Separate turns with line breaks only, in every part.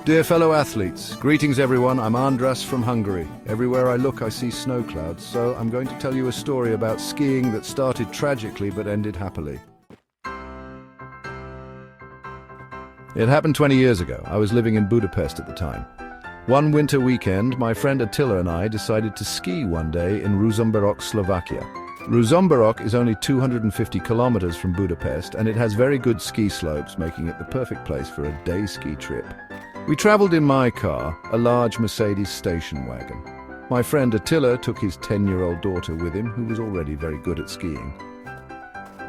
Dear fellow athletes, greetings everyone, I'm Andras from Hungary. Everywhere I look I see snow clouds, so I'm going to tell you a story about skiing that started tragically but ended happily. It happened 20 years ago. I was living in Budapest at the time. One winter weekend, my friend Attila and I decided to ski one day in Ružomberok, Slovakia. Ružomberok is only 250 kilometers from Budapest, and it has very good ski slopes, making it the perfect place for a day ski trip. We traveled in my car, a large Mercedes station wagon. My friend Attila took his 10-year-old daughter with him, who was already very good at skiing.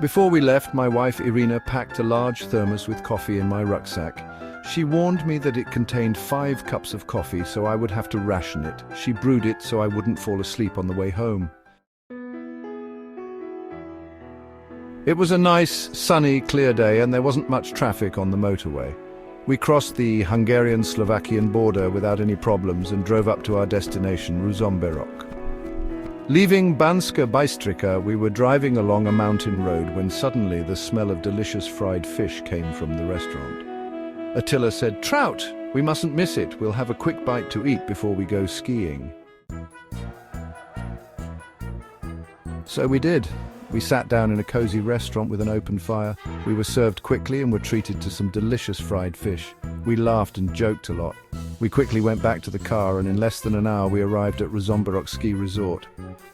Before we left, my wife Irina packed a large thermos with coffee in my rucksack. She warned me that it contained 5 cups of coffee, so I would have to ration it. She brewed it so I wouldn't fall asleep on the way home. It was a nice, sunny, clear day, and there wasn't much traffic on the motorway. We crossed the Hungarian-Slovakian border without any problems and drove up to our destination, Ružomberok. Leaving Banska Bystrica, we were driving along a mountain road when suddenly the smell of delicious fried fish came from the restaurant. Attila said, "Trout! We mustn't miss it. We'll have a quick bite to eat before we go skiing." So we did. We sat down in a cozy restaurant with an open fire. We were served quickly and were treated to some delicious fried fish. We laughed and joked a lot. We quickly went back to the car, and in less than an hour we arrived at Ružomberok Ski Resort.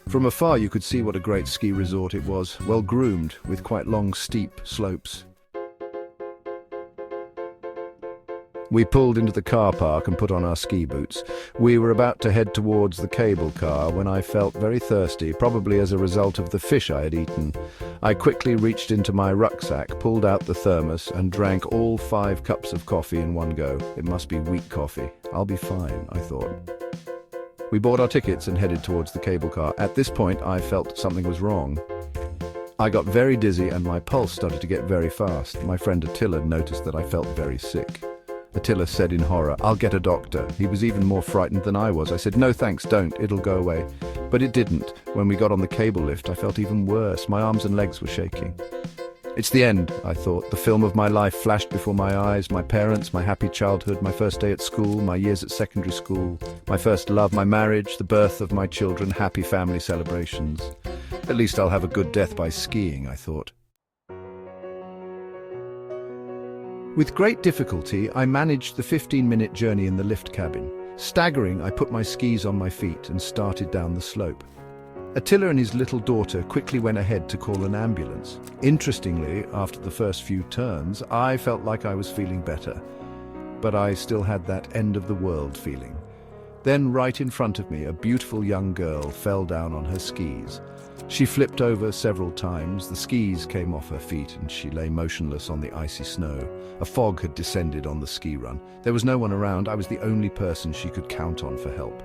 From afar you could see what a great ski resort it was, well groomed, with quite long steep slopes. We pulled into the car park and put on our ski boots. We were about to head towards the cable car when I felt very thirsty, probably as a result of the fish I had eaten. I quickly reached into my rucksack, pulled out the thermos, and drank all 5 cups of coffee in one go. It must be weak coffee. I'll be fine, I thought. We bought our tickets and headed towards the cable car. At this point, I felt something was wrong. I got very dizzy and my pulse started to get very fast. My friend Attila noticed that I felt very sick. Attila said in horror, "I'll get a doctor." He was even more frightened than I was. I said, "No thanks, don't, it'll go away." But it didn't. When we got on the cable lift, I felt even worse. My arms and legs were shaking. It's the end, I thought. The film of my life flashed before my eyes. My parents, my happy childhood, my first day at school, my years at secondary school, my first love, my marriage, the birth of my children, happy family celebrations. At least I'll have a good death by skiing, I thought. With great difficulty, I managed the 15-minute journey in the lift cabin. Staggering, I put my skis on my feet and started down the slope. Attila and his little daughter quickly went ahead to call an ambulance. Interestingly, after the first few turns, I felt like I was feeling better. But I still had that end-of-the-world feeling. Then, right in front of me, a beautiful young girl fell down on her skis. She flipped over several times, the skis came off her feet, and she lay motionless on the icy snow. A fog had descended on the ski run. There was no one around. I was the only person she could count on for help.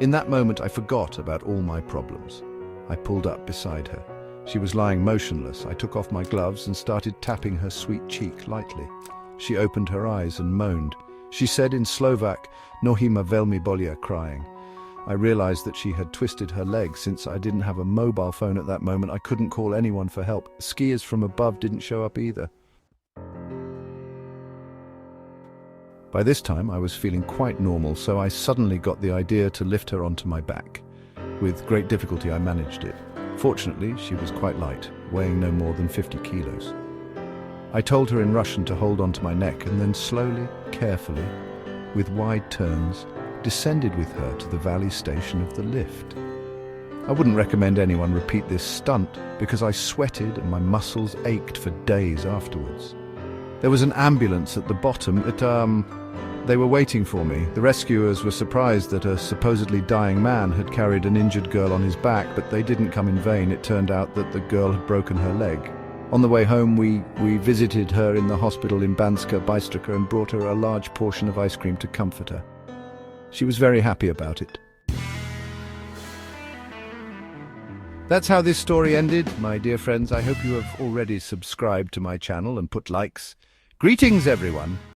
In that moment, I forgot about all my problems. I pulled up beside her. She was lying motionless. I took off my gloves and started tapping her sweet cheek lightly. She opened her eyes and moaned. She said in Slovak, "Nohy ma veľmi bolia," crying. I realized that she had twisted her leg. Since I didn't have a mobile phone at that moment, I couldn't call anyone for help. Skiers from above didn't show up either. By this time, I was feeling quite normal, so I suddenly got the idea to lift her onto my back. With great difficulty, I managed it. Fortunately, she was quite light, weighing no more than 50 kilos. I told her in Russian to hold onto my neck and then slowly, carefully, with wide turns, descended with her to the valley station of the lift. I wouldn't recommend anyone repeat this stunt because I sweated and my muscles ached for days afterwards. There was an ambulance at the bottom. They were waiting for me. The rescuers were surprised that a supposedly dying man had carried an injured girl on his back, but they didn't come in vain. It turned out that the girl had broken her leg. On the way home, we visited her in the hospital in Banska Bystrica and brought her a large portion of ice cream to comfort her. She was very happy about it. That's how this story ended, my dear friends. I hope you have already subscribed to my channel and put likes. Greetings, everyone.